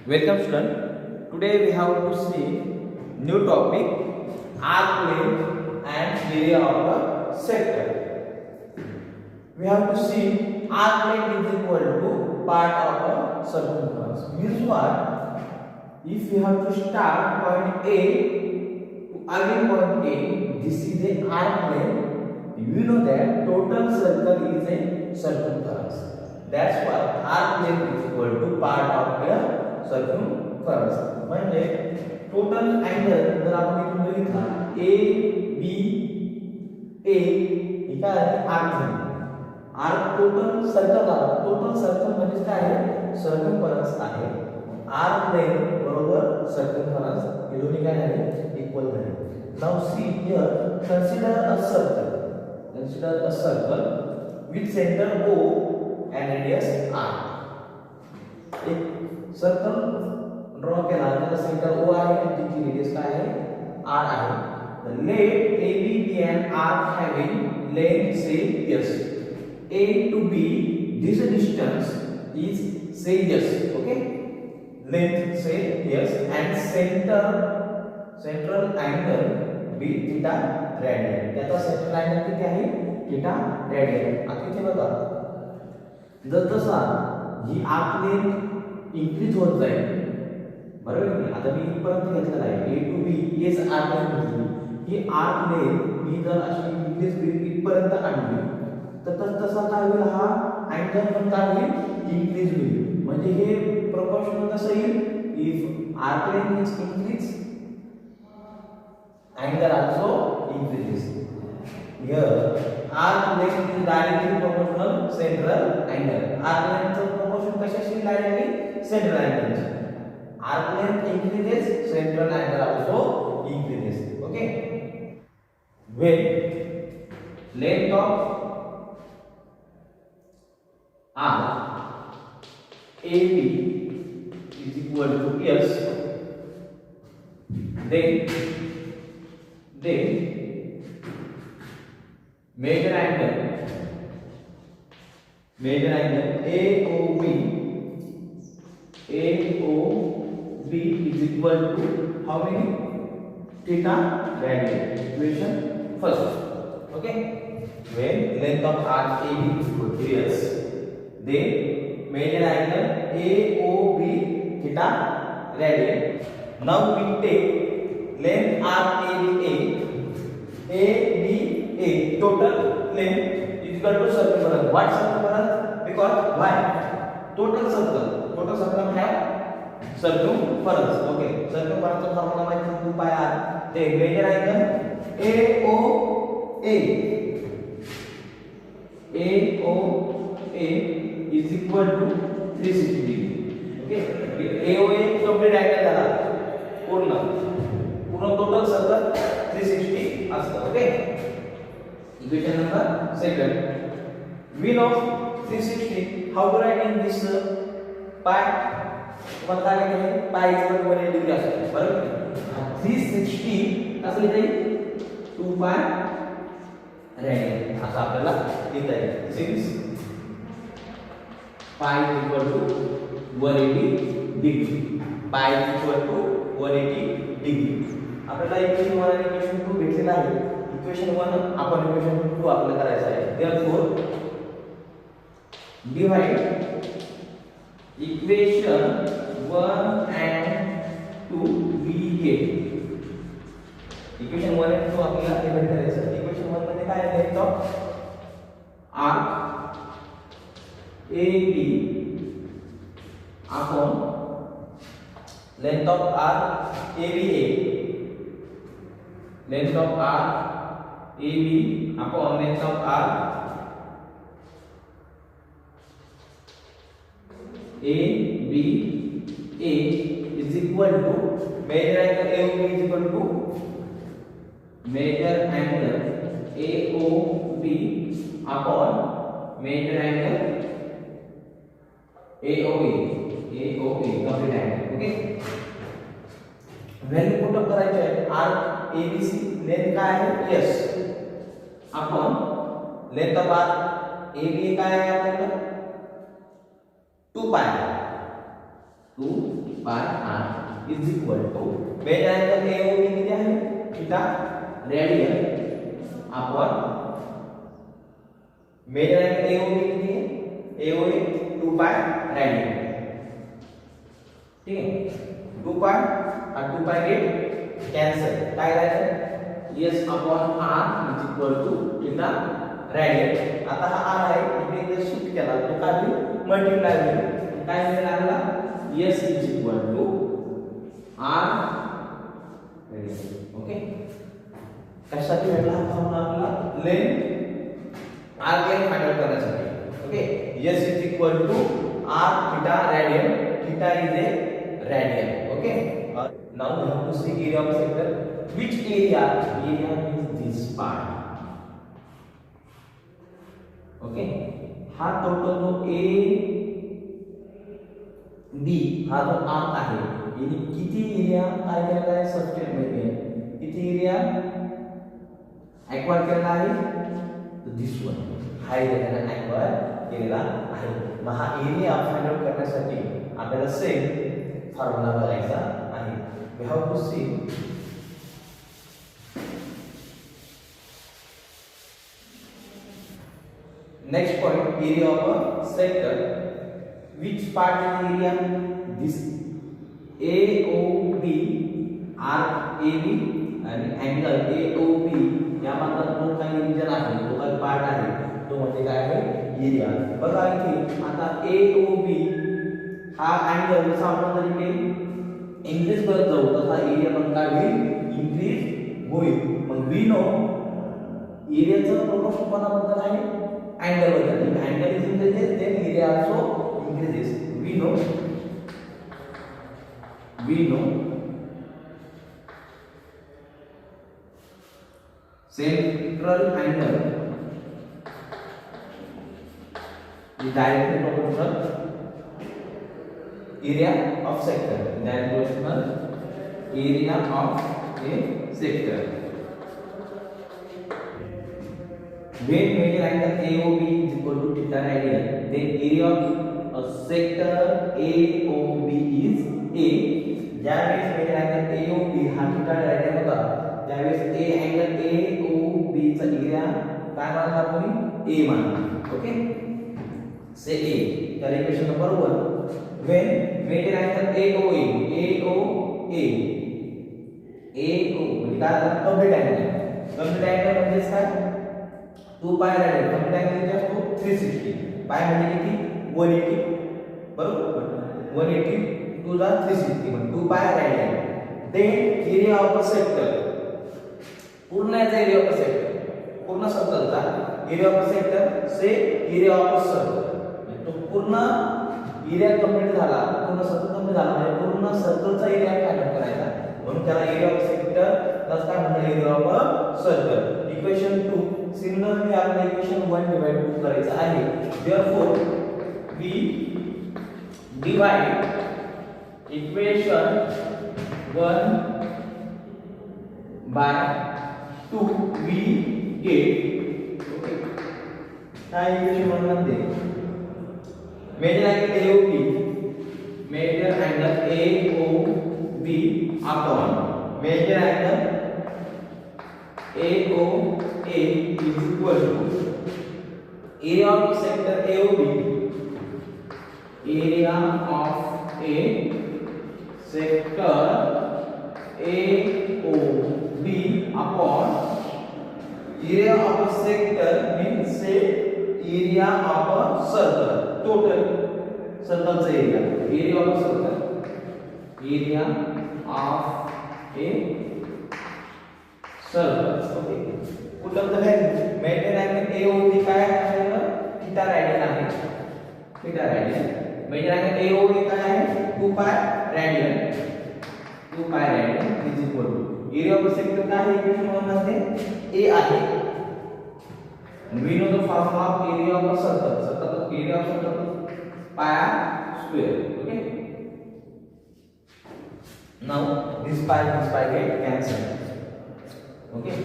Welcome student. Today we have to see new topic arc length and area of a sector. We have to see arc length is equal to part of a circumference. Means what? If you have to start point A to again point A, this is the arc length. You know that total circle is a circumference. That's why arc length is equal to part of a circumference. म्हणजे total angle जर आपण इथून बघितला A B ए हे काय आहे arc झाले. Arc total circle म्हणजे काय आहे सर्कमफरन्स आहे. आर्क लेंथ बरोबर सर्कमफरन्स हे दोन्ही काय झाले इक्वल झाले. Now see here consider a circle with center O and radius R. एक सर्कल ड्रॉ केला त्याचा सेंटर O आहे आणि त्याची रेडियस काय आहे R आहे. The let AB be an arc having length say S. A to B this distance is say S. Okay, length say S and central angle B theta radian. त्याचा central angle किती आहे theta radian. आता इथे बघा जसा ही arc length increase होत जाईल बरोबर की. आता मी इथपर्यंत घेतलेला आहे A to B S arc length घेतली. ही आर्क लेंथ मी जर अशी इन्क्रीज केली इथपर्यंत आणली तर तसा काय होईल हा अँगल पण काय होईल इन्क्रीज होईल. म्हणजे हे प्रोपोर्शनल कसं येईल if arc length is increase angle also increases. Here arc length is directly proportional central angle. Arc length च proportion कशाशी directly central angle. Arc length increases, central angle also increases. Okay. When length of arc AB is equal to S, then major angle AOB is equal to how many theta radian. Equation first. Okay, when length of arc AB is equal to S, then major angle AOB theta radian. Now we take length arc ABA total length is equal to circumference. What circumference? Because why? Total circle have circumference. Okay, circumference का formula है 2 pi r. Then major AOA is equal to 360 degree. Okay, AOA complete angle झाला पूर्ण total circle 360 असतं. Okay, equation number second mean of 360 how to write in this pi. तुम्हाला काय माहिती आहे pi is equal to 180 degree असतो बरोबर. 360 असं लिहिता येईल 2 pi radian असं आपल्याला लिहिता येईल. Since pi is equal to 180 degree. pi is equal to 180 degree. आपल्याला इक्वेशन 1 आणि इक्वेशन 2 भेटलेला आहे. इक्वेशन 1 आपण इक्वेशन 2 आपल्याला करायचं आहे. Therefore divide equation 1 and 2 we get. Equation 1 आणि 2 आपल्याला डिवाइड करायचं आहे. इक्वेशन 1 मध्ये काय आहे length of arc AB upon length of arc ABA. Length of arc AB upon length of arc ABA is equal to major angle AOB is equal to major angle AOB upon major angle AOA complete angle. Okay, value put up करायची आहे. Arc ABC length काय आहे S upon length of arc ABA काय आहे आपल्याला 2 pi 2 pi r is equal to major angle AOB किती आहे theta radian upon major angle AOB किती आहे AOB 2 पाय रेडियन ठीक आहे 2 पाय और 2 पाय गेट कॅन्सल काय राहायचं S upon r is equal to theta radian आता हा r आहे इकडे जर शिफ्ट केला तो काय होईल मल्टिप्लाय होईल काय मिळेल आपल्याला S is equal to r radian okay कशासाठी भेटला हा फॉर्म्युला आपल्याला length r length find out करण्यासाठी okay S is equal to r theta radian theta is a radian okay now we have to see area of sector which area is this part okay हा total जो A B हा जो arc आहे याने किती area काय केलेला आहे सबस्टेट मध्ये किती एरिया एक्वायर केलेला आहे तर दिस वन हा एरिया एक्वायर केलेला आहे मग हा एरिया फाइंड आउट करण्यासाठी आपल्याला सेम फॉर्म्युला बघायचा आहे we have to see next point area of a sector which part of the area this AOB arc AB आणि angle AOB या मार्गात जो काही रिजन आहे जो काही पार्ट आहे तो म्हणजे काय आहे एरिया बघा इथे आता AOB हा अँगल जसा आपण जर इथे इंक्रीज करत जाऊ तसा एरिया पण काय होईल इंक्रीज होईल मग वी नो एरियाचं प्रोपोर्शन कोणाबद्दल आहे angle बदल if angle is increases then area also increases we know central angle is directly proportional area of sector directly proportional area of a sector when major angle AOB is equal to theta radian then area of a sector AOB is A ज्यावेळेस major angle AOB हा theta radian होता त्यावेळेस A angle AOB चा area काय मानला आपण A मानला okay say A तर equation number 1 when major angle AOA म्हणजे काय कंप्लीट अँगल म्हणजे काय 2 पाय रेडियन कंप्लीट अँगल किती असतो 360 पाय म्हणजे किती 180 बरोबर 180 टू द 360 म्हणजे 2 pi radian then area of a sector पूर्ण याचा एरिया ऑफ अ सेक्टर पूर्ण सर्कलचा एरिया ऑफ अ सेक्टर से एरिया ऑफ अ सर्कल तो पूर्ण एरिया कंप्लीट झाला पूर्ण सर्कल कंप्लीट झाला म्हणजे पूर्ण सर्कलचा एरिया फाइंड आउट करायचा म्हणून त्याला एरिया ऑफ सेक्टर प्लस काय म्हणतात area of a circle equation 2 similarly आपल्याला इक्वेशन 1 डिवाइड करायचं आहे therefore we divide equation 1 by 2 we get okay हा इक्वेशन 1 मध्ये major angle AOB upon major angle AOA is equal to area of sector AOB area of a sector AOB upon area of a sector means say area of a circle total circle area of a circle area of a circle okay put up the value major angle AOB काय आहे theta radian आहे theta radian major angle AOA काय आहे 2 pi radian 2 pi radian is equal to area of sector काय आहे equation 1 मध्ये A आहे we know the formula of area of a circle circle area of circle pi square okay now this pi get cancelled okay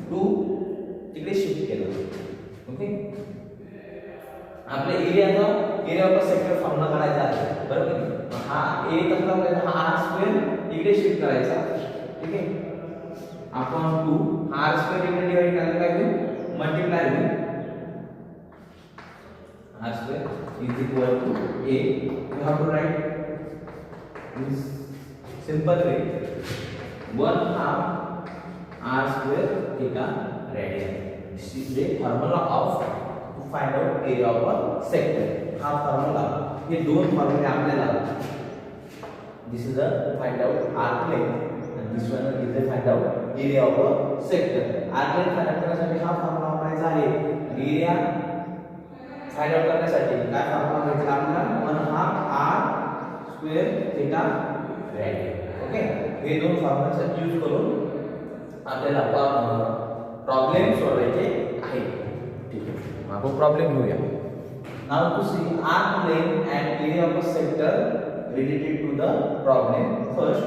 2 तिकडे shift केलं okay आपल्या एरियाचा area of sector formula काढायचा आहे बरोबर हा a कसला करायचा, हा r स्क्वेअर इकडे शिफ्ट करायचा, ठीक आहे, अपॉन 2 r स्क्वेअर इकडे डिवाइड करायला काय होईल, मल्टिप्लाय होईल, r square is equal to a. You have to write this simple way, 1/2 r square theta radian. This is the formula of to find out area of a sector. हा formula, ये दोन फॉर्म्युले आपल्याला, this is the find out arc length and this one is the find out area of a sector. Arc length find out करण्यासाठी हा formula वापरायचा आहे, area find out करण्यासाठी काय फॉर्म्युला वापरायचा आपल्याला, 1/2 r square theta radian. Okay, हे दोन फॉर्म्युलाचा यूज करून आपल्याला प्रॉब्लेम सोडवायचे आहे. ठीक आहे, आपण प्रॉब्लेम घेऊया. Now to see arc length and area of a sector related to the problem. First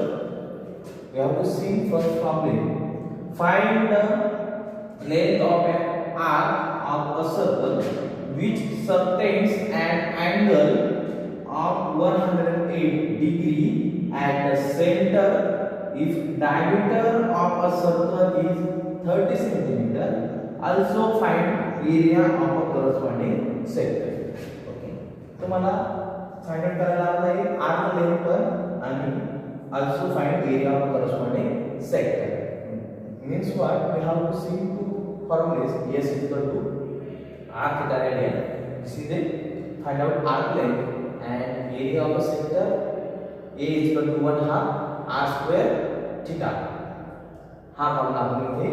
we have to see first problem. Find the length of an arc of a circle which subtends an angle of 108 degree at the center if diameter of a circle is 30 centimeter. Also find area of a corresponding sector. Okay, तो मला find out करायला आहे arc length पण आणि also find area of corresponding sector. Means what, we have to see two formulas. S equal to r theta radian. This is the find out arc length and area of a sector. A is equal to 1/2 r square theta. हा formula आपण इथे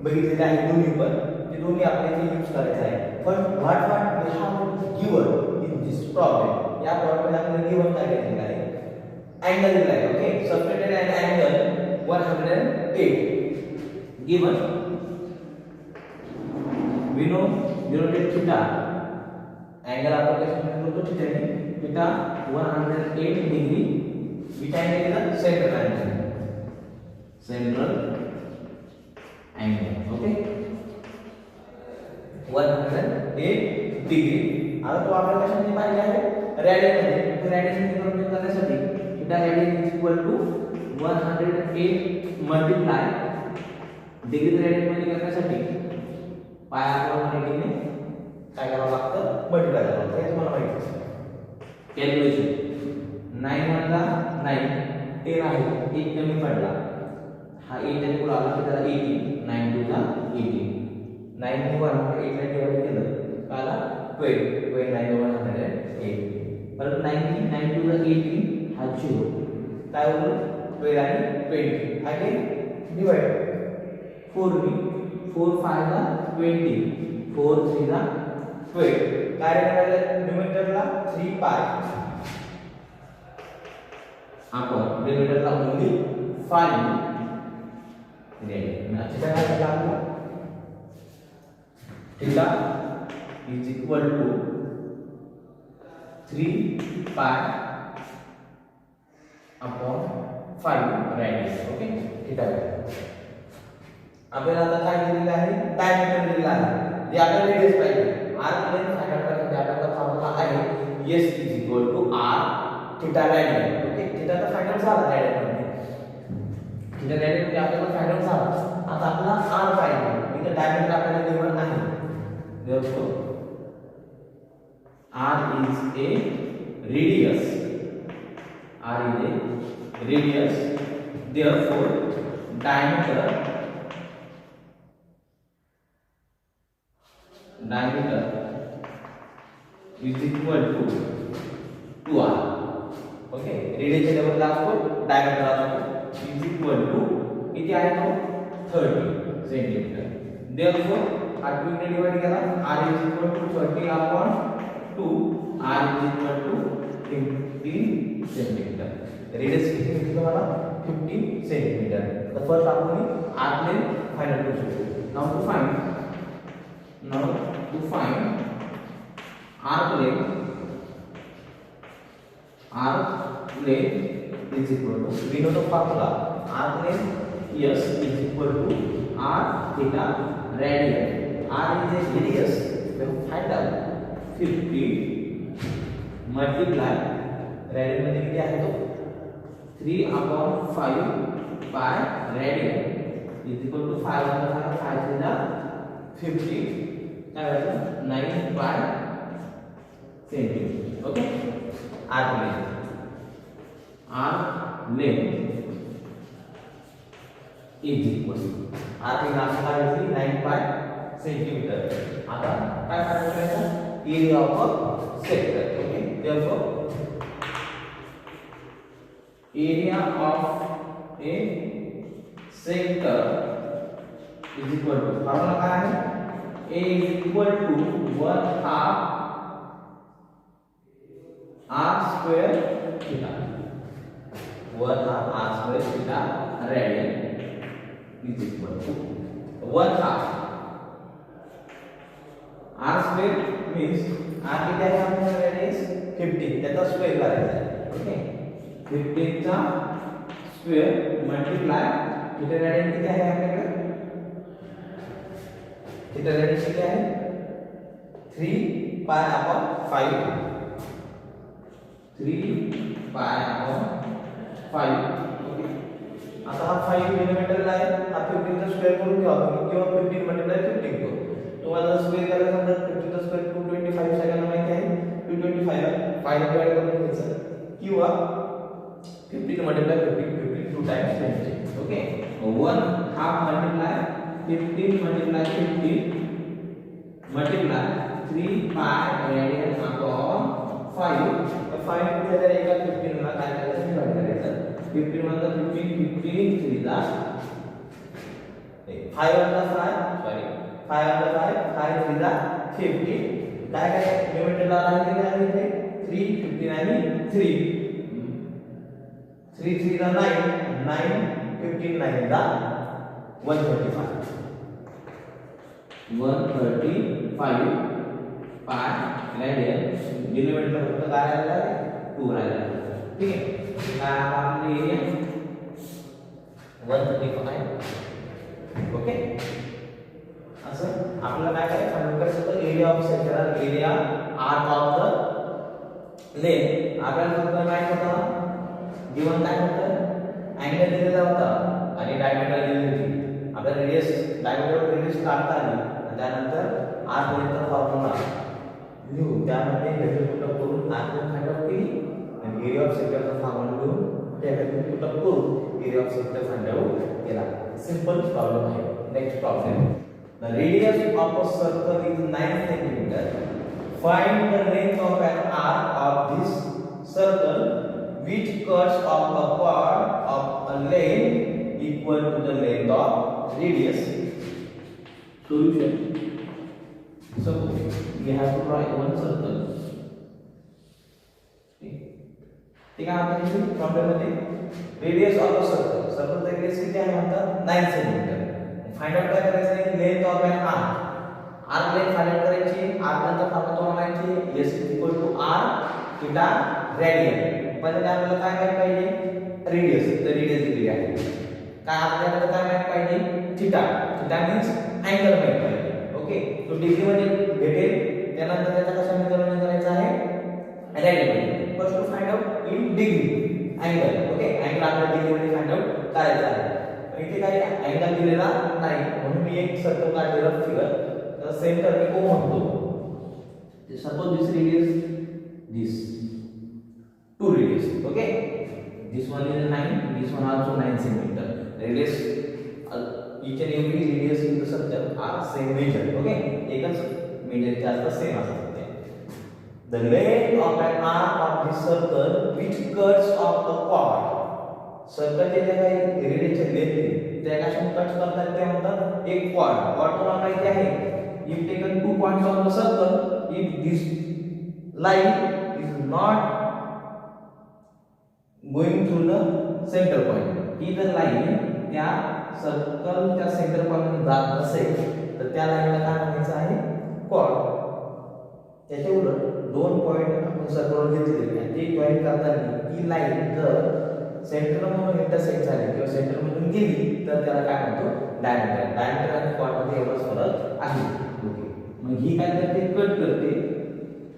बघितलेला आहे दोन्ही पण, ते दोन्ही आपल्याला इथे यूज करायचे आहे. पण what we have given in this problem, या प्रॉब्लेममध्ये आपल्याला गिवन काय दिलेलं आहे, अँगल दिला आहे. Okay, subtended and angle 108 given. we know denoted theta, angle आपण कसे म्हणतो थीटा ने, theta 108 degree. which angle is the central angle, central angle. okay, 108 degree. आता तो आपल्याला कशाने पाहिजे आहे, रेडियन मध्ये. तो रेडियन कन्वर्ट करण्यासाठी theta radian is equal to 108 multiply degree radian मध्ये करण्यासाठी पाय आपल्याला 180 ने काय करावं लागतं, मल्टिप्लाय करावं लागतं. हे तुम्हाला माहिती आहे. कॅल्क्युलेशन 9 मधला 9 10 आहे, 1 कमी पडला, हा 8 ने पुढे आला की त्याला 18, 9 टू ला 18, 9 ने 108 ने डिवाइड केलं काय आला 12, 9 108. परत 9 टू ला 18 हा 0, काय होईल 12 आणि 20 अगेन डिवाइड 4 ने 4 5 ला 20, 4 3 ला 12. काय करायला न्यूमरेटरला 3 पाय, आपण डिनोमिनेटरला ओन्ली 5 रेडियन. अच्छा काय करायला आपल्याला, theta is equal to 3 pi upon 5 radian. Okay, theta आपल्याला आता काय दिलेलं आहे, डायमीटर दिलेला आहे, जे आपल्याला रेडियस पाहिजे. आर्क लेंथ फाइंड आउट करण्यासाठी आपल्याला फॉर्म्युला आहे S is equal to r theta radian. Okay, theta तर फाइंड आउट झाला रेडियन मध्ये, थीटा रेडियन मध्ये आपल्याला फाइंड आउट झाला. आता आपल्याला r पाहिजे, इथे डायमीटर आपल्याला गिवन आहे. therefore r is a radius, r is a radius, therefore diameter is equal to 2r. Okay, रेडियसच्या लेवलला असतो, डायमीटर असतो, is equal to किती आहे तो 30 सेंटीमीटर. therefore हा 2 ने डिवाइड केला, r is equal to 30 upon 2, r is equal to 15 centimetre. Radius किती मिळते तुम्हाला 15 सेंटीमीटर. तर फर्स्ट आपण r लेंथ फाइंड आउट करू शकतो. Now to find arc length is equal to, we know the formula, arc length S is equal to r theta radian. R is a radius, we have find out 50 multiply radian मध्ये किती आहे तो 3/5 by radian is equal to 5 50 काय होतं 9 by centimetre. Okay arc length is equal arc length आपल्याला होती 9 by centimetre. आता काय करायचं area of a sector. Okay therefore area of a sector is equal to formula काय आहे a is equal to 1/2 r square theta 1/2 r square theta radian is equal to 1/2 r square means r किती आहे आपल्याला radius 50 त्याचा square करायचा आहे. Okay 15 चा square multiply इथे रेडियन किती आहे आपल्याकडे इथे रेडियन किती आहे 3/5 3/5. ओके आता हा 5 मिलीमीटरला आहे हा 15 चा स्क्वेअर करून घ्या किंवा 15 मल्टिप्लाय 15 करू. तुम्हाला स्क्वेअर करायचं म्हणजे 15 चा स्क्वेअर 225 सगळ्यांना माहिती आहे 225 ला 5 डिवाइड करून घ्यायचं किंवा 15 multiply 15 2 times 20. Okay 1/2 multiply 15 multiply 15 multiply 3/5 radian upon 5. तर 5 कुठे जर एका 15 ला काय करायचं डिवाइड करायचं 15 मध्ये 15 15 3 ला 5 ला 5 3 ला 50 काय काय लिमिटला राहिलेले आहे इथे 3 15 आणि 3 3 3 ला 9 9 15 9 ला 135 पाय रेडियन डिनोमिनेटर फक्त काय राहिलेला आहे 2 राहिलेला आहे. ठीक आहे काय आता आपला एरिया 135. ओके असं आपल्याला काय करायचं होतं area of sector area arc of the length आपल्याला फक्त माहित होता गिवन काय होतं अँगल दिलेला होता आणि डायमीटर दिली होती. आपल्याला रेडियस डायमीटर रेडियस काढता आली आणि त्यानंतर आर्क लेंथचा फॉर्म्युला लिहू त्यामध्ये व्हॅल्यू पुट अप करून आर्क लेंथ फाइंड आउट केली आणि एरिया ऑफ सेक्टरचा फॉर्म्युला लिहून त्या व्हॅल्यू पुट अप करून area of sector find out केला. सिंपल प्रॉब्लेम आहे. Next problem the radius of a circle is 9 cm. Find the length of an arc of this circle which cuts off a chord of a length equal to the length of radius. Solution. Suppose we have to draw one circle. ठीक आहे आपण इथे problem मध्ये radius of a circle सर्कलचा radius किती आहे म्हणतात 9 cm. Find out काय करायचं आहे length of an arc length find out करायची आर्क लेंथ फॉर्म्युला तुम्हाला माहिती आहे s r थीटा रेडियन. पहिले आपल्याला काय माहित पाहिजे रेडियस तर रेडियस दिली आहे काय आपल्याला काय माहित पाहिजे थीटा मीन्स अँगल माहित पाहिजे. ओके तो डिग्री मध्ये भेटेल त्यानंतर त्याचा कशा मेजरमेंट करायचा आहे radian. First to find out in degree angle. Okay angle आपल्याला डिग्री मध्ये फाइंड आउट करायचा आहे. इथे काही अँगल दिलेला नाही म्हणून मी एक सर्कल काढलेला फिगर तर सेंटर मी O म्हणतो. Suppose this radius this two radius. Okay this one is 9 this one also 9 cm. Radius each and every radius in the circle are same measure. Okay एकच major जास्त same असतात. The length of an arc of this circle which cuts off the chord सर्कलचे जे काही रेडियसचे length त्या कशाने cut करतात ते म्हणतात एक क्वाड. क्वाड तुम्हाला माहिती आहे if taken 2 points on the circle if this line is not going through the centre point ही जर लाइन त्या सर्कलच्या सेंटर पॉइंट जात नसेल तर त्या लाइनला काय म्हणायचं आहे क्वाड. त्याच्या उलट 2 पॉइंट आपण सर्कलवर घेतले आणि ते जॉइन करताना ही लाइन जर सेंटर मधून इंटरसेक्ट झाली किंवा सेंटर मधून गेली तर त्याला काय म्हणतो डायमीटर. डायमीटर आणि क्वाड मध्ये एवढाच फरक आहे. ओके मग ही काय करते कट करते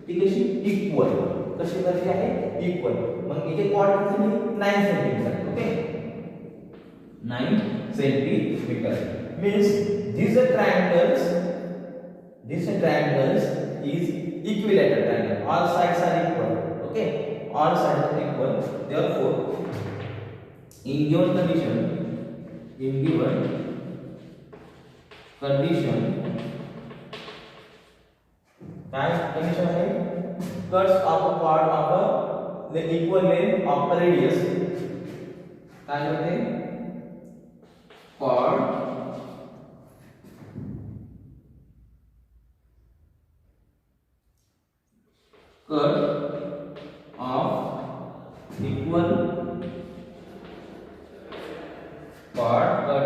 ती कशी इक्वल कशी करते आहे इक्वल मग इथे कॉर्ड किती झाली 9 centimetre. Okay 9 centimetre means these triangles is equilateral triangle, all sides are equal. Okay, all sides are equal, therefore in given condition काय कंडिशन आहे cuts of a chord of the equal length of a radius काय होते chord cut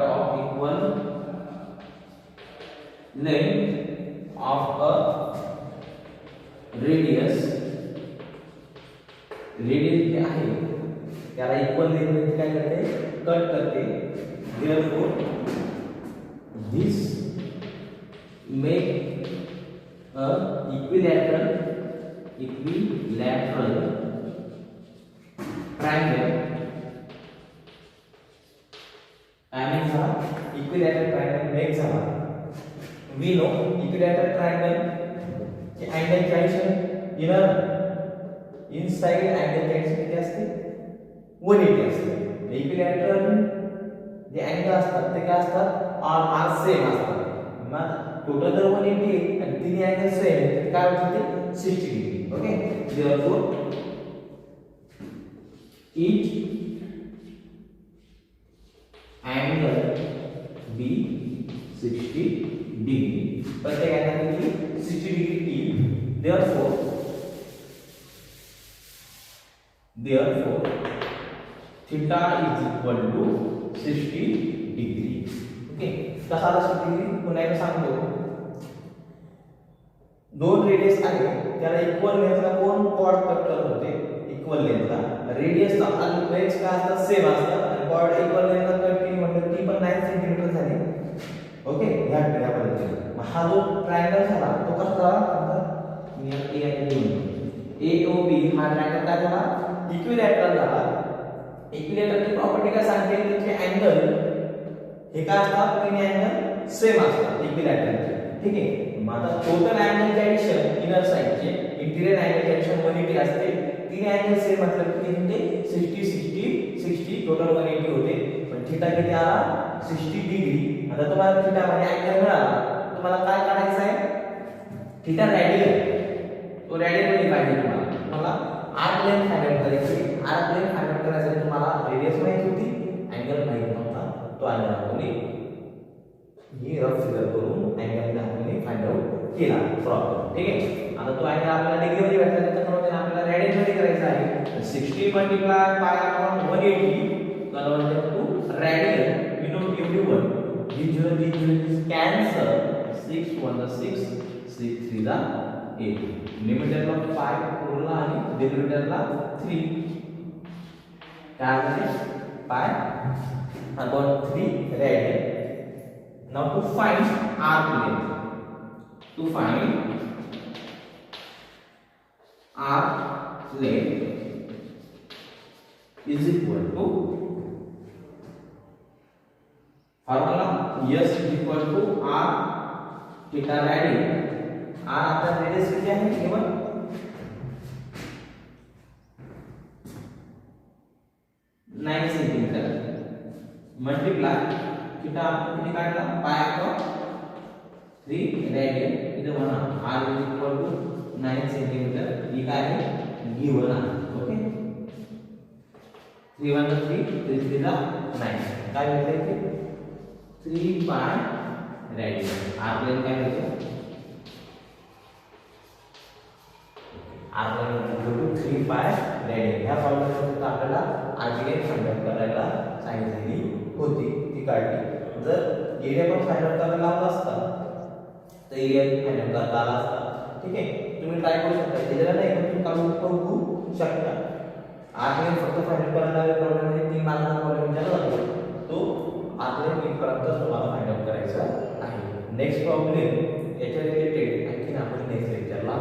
of equal length of a radius जे आहे त्याला equal length काय करते cut करते. therefore this make a equilateral triangle. Equilateral triangle makes a we know equilateral triangle चे angle काय आहे inside angle काय असते 180 असते. equilateral जे angle असतात ते काय असतात r सेम असतात. मग टोटल जर 180 आणि तिन्ही अँगल सेम तर काय होते 60 degree. Okay therefore each angle be 60 degree. प्रत्येक अँगल की 60 डिग्री येईल. therefore theta is equal to 60 degree. Okay कसा 60 डिग्री पुन्हा एकदा सांगतो. दोन रेडियस आहे त्याला इक्वल लेंथला कोण कॉर्ड कट करत होते इक्वल लेंथला रेडियसचा आणि लेंथ काय असतात सेम असतात आणि कॉर्ड इक्वल लेंथला कट केली म्हणजे ती पण 9 सेंटीमीटर झाली. ओके ह्या पद्धतीने हा जो ट्रायंगल झाला तो कसा झाला मी ए आणि बी AOB हा ट्रायंगल काय झाला इक्विलॅटरल झाला. इक्विलॅटरलची प्रॉपर्टी काय सांगते त्याचे अँगल हे काय असतात तीन अँगल सेम असतात इक्विलॅटरलचे. ठीक आहे मग आता टोटल अँगलचे ऍडिशन इनर साइडचे इंटिरियर अँगलचे ऍडिशन 180 असते. तीन अँगल सेम मतलब किती म्हणजे 60 टोटल 180 होते. पण थीटा किती आला 60 डिग्री. आता तुम्हाला थीटा म्हणजे अँगल मिळाला तुम्हाला काय काढायचं आहे थीटा रेडियन तो रेडियन मध्ये पाहिजे तुम्हाला आर्क लेंथ फाइंड आउट करायची. आर्क लेंथ फाइंड आउट करायसाठी तुम्हाला रेडियस माहिती होती अँगल माहित नव्हता तो अँगल आपण ही रफ फिगर करून अँगल आपण फाइंड आउट केला प्रॉपर. ठीक आहे आता तो अँगल आपल्याला डिग्री मध्ये भेटला त्याच्यामुळे आपल्याला रेडियन मध्ये करायचा आहे. 60 multiply by 180 converted to radian. We know everyone these cancel 6 1 the 6 6 3 the 8 लिमिटरला 5 उरला आणि डिनोमिनेटरला 3 काय आहे 5 upon 3 radian. now to find arc length is equal to formula S is equal to r theta radian. r आपका radius क्या है केवल 9 centimetre multiply theta आपण किती काढला पाय अपॉन 3 रेडियन इथे म्हणा r is equal to 9 centimetre ही काय आहे गिवन आहे. ओके 3 1 3 3 3 9 काय भेटते 3 पाय रेडियन. r प्लेन काय भेटते r plain equal to 3 pi radian. ह्या फॉर्म्युल्यामध्ये आपल्याला आर्किटेक्ट फाइंड आउट करायला सांगितलेली होती ती काढली. जर एरिया पण फाइंड आउट करायला लावला असता तर एरिया फाइंड आउट करता आला असता. ठीक आहे तुम्ही ट्राय करू शकता त्याच्याला नाही पण तुम्ही काढून बघू शकता. आर्किटेक्ट फक्त फाइंड आउट करायला प्रॉब्लेम म्हणजे 3 मार्काचा प्रॉब्लेम विचारला जातो तो आर्किटेक्ट इथपर्यंत तुम्हाला फाइंड आउट करायचा आहे. नेक्स्ट प्रॉब्लेम याच्या रिलेटेड आणखी आपण नेक्स्ट लेक्चरला